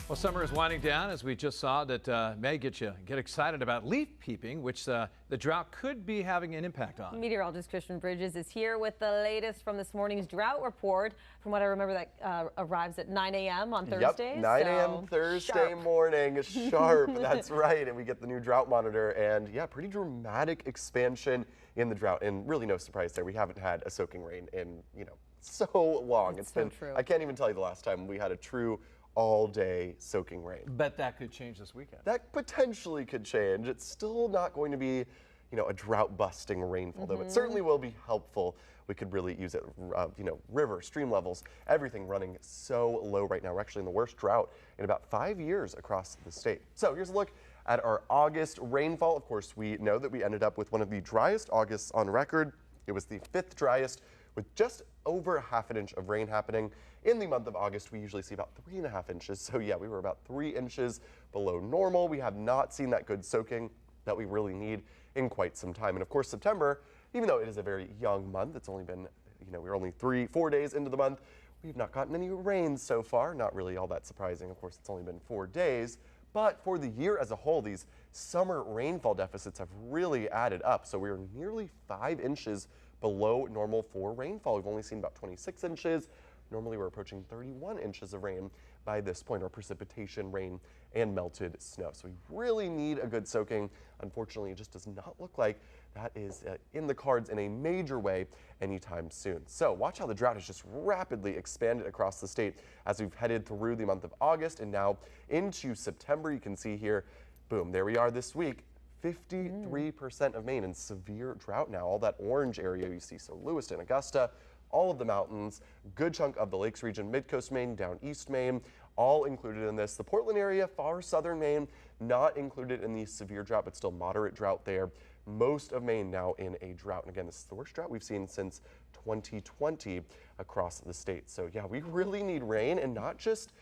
Well, summer is winding down, as we just saw. That may get excited about leaf peeping, which the drought could be having an impact on. Meteorologist Christian Bridges is here with the latest from this morning's drought report. From what I remember, that arrives at 9 a.m. on Thursday. Yep, 9 a.m. Thursday morning, sharp. That's right. And we get the new drought monitor, and yeah, pretty dramatic expansion in the drought. And really, no surprise there. We haven't had a soaking rain in so long. It's so true. I can't even tell you the last time we had a true all-day soaking rain. But that could change this weekend. That potentially could change. It's still not going to be, a drought-busting rainfall, though it certainly will be helpful. We could really use it, river, stream levels, everything running so low right now. We're actually in the worst drought in about 5 years across the state. So here's a look at our August rainfall. Of course, we know that we ended up with one of the driest Augusts on record. It was the 5th driest, with just over ½ inch of rain happening. In the month of August, we usually see about 3.5 inches. So yeah, we were about 3 inches below normal. We have not seen that good soaking that we really need in quite some time. And of course, September, even though it is a very young month, it's only been, we're only 4 days into the month. We've not gotten any rain so far. Not really all that surprising. Of course, it's only been 4 days. But for the year as a whole, these summer rainfall deficits have really added up. So we are nearly 5 inches below normal for rainfall. We've only seen about 26 inches. Normally we're approaching 31 inches of rain by this point, or precipitation, rain, and melted snow. So we really need a good soaking. Unfortunately, it just does not look like that is in the cards in a major way anytime soon. So watch how the drought has just rapidly expanded across the state as we've headed through the month of August and now into September. You can see here, boom, there we are this week. 53% of Maine in severe drought now. All that orange area you see, so Lewiston, Augusta, all of the mountains, good chunk of the Lakes region, mid-coast Maine, down East Maine, all included in this. The Portland area, far southern Maine, not included in the severe drought, but still moderate drought there. Most of Maine now in a drought. And again, this is the worst drought we've seen since 2020 across the state. So yeah, we really need rain, and not just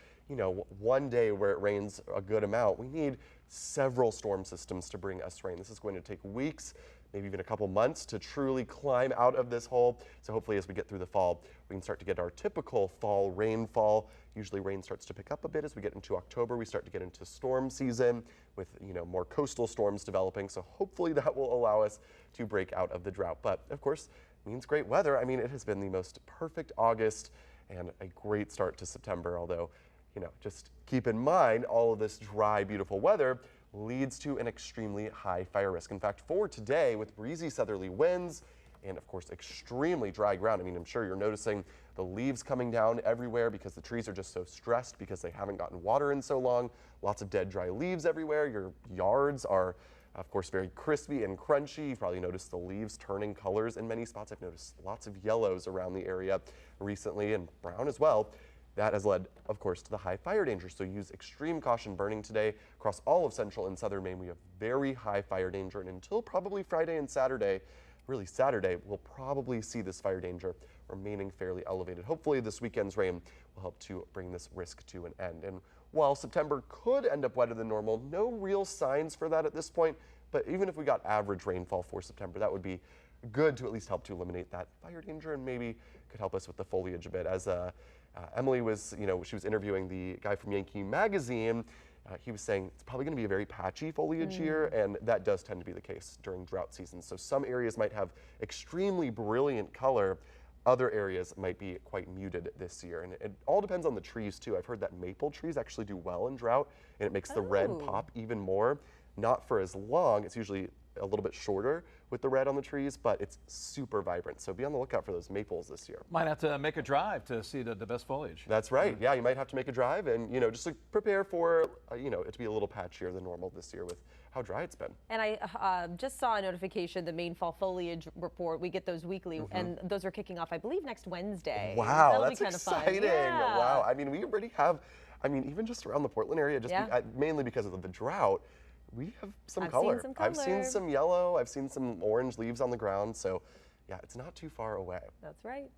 one day where it rains a good amount. We need several storm systems to bring us rain. This is going to take weeks, maybe even a couple months to truly climb out of this hole. So hopefully as we get through the fall, we can start to get our typical fall rainfall. Usually rain starts to pick up a bit as we get into October. We start to get into storm season with more coastal storms developing. So hopefully that will allow us to break out of the drought. But of course, it means great weather. I mean, it has been the most perfect August and a great start to September, although just keep in mind all of this dry, beautiful weather leads to an extremely high fire risk. In fact, for today, with breezy southerly winds and of course extremely dry ground, I mean, I'm sure you're noticing the leaves coming down everywhere because the trees are just so stressed because they haven't gotten water in so long. Lots of dead, dry leaves everywhere. Your yards are, of course, very crispy and crunchy. You've probably noticed the leaves turning colors in many spots. I've noticed lots of yellows around the area recently, and brown as well. That has led, of course, to the high fire danger. So use extreme caution burning today. Across all of central and southern Maine, we have very high fire danger. And until probably Friday and Saturday, really Saturday, we'll probably see this fire danger remaining fairly elevated. Hopefully this weekend's rain will help to bring this risk to an end. And while September could end up wetter than normal, no real signs for that at this point. But even if we got average rainfall for September, that would be good to at least help to eliminate that fire danger, and maybe could help us with the foliage a bit. As Emily was, she was interviewing the guy from Yankee Magazine. He was saying it's probably going to be a very patchy foliage year, and that does tend to be the case during drought season. So some areas might have extremely brilliant color. Other areas might be quite muted this year. And it all depends on the trees, too. I've heard that maple trees actually do well in drought, and it makes the red pop even more. Not for as long. It's usually a little bit shorter with the red on the trees, but it's super vibrant. So be on the lookout for those maples this year. Might have to make a drive to see the best foliage. That's right. Yeah, you might have to make a drive and, just to prepare for, it to be a little patchier than normal this year with how dry it's been. And I just saw a notification, the Maine fall foliage report. We get those weekly, and those are kicking off, I believe, next Wednesday. Wow, that'll that's be kind exciting. Of fun. Yeah. Wow. I mean, we already have, even just around the Portland area, mainly because of the drought, we have some color. I've seen some yellow. I've seen some orange leaves on the ground. So, yeah, it's not too far away. That's right.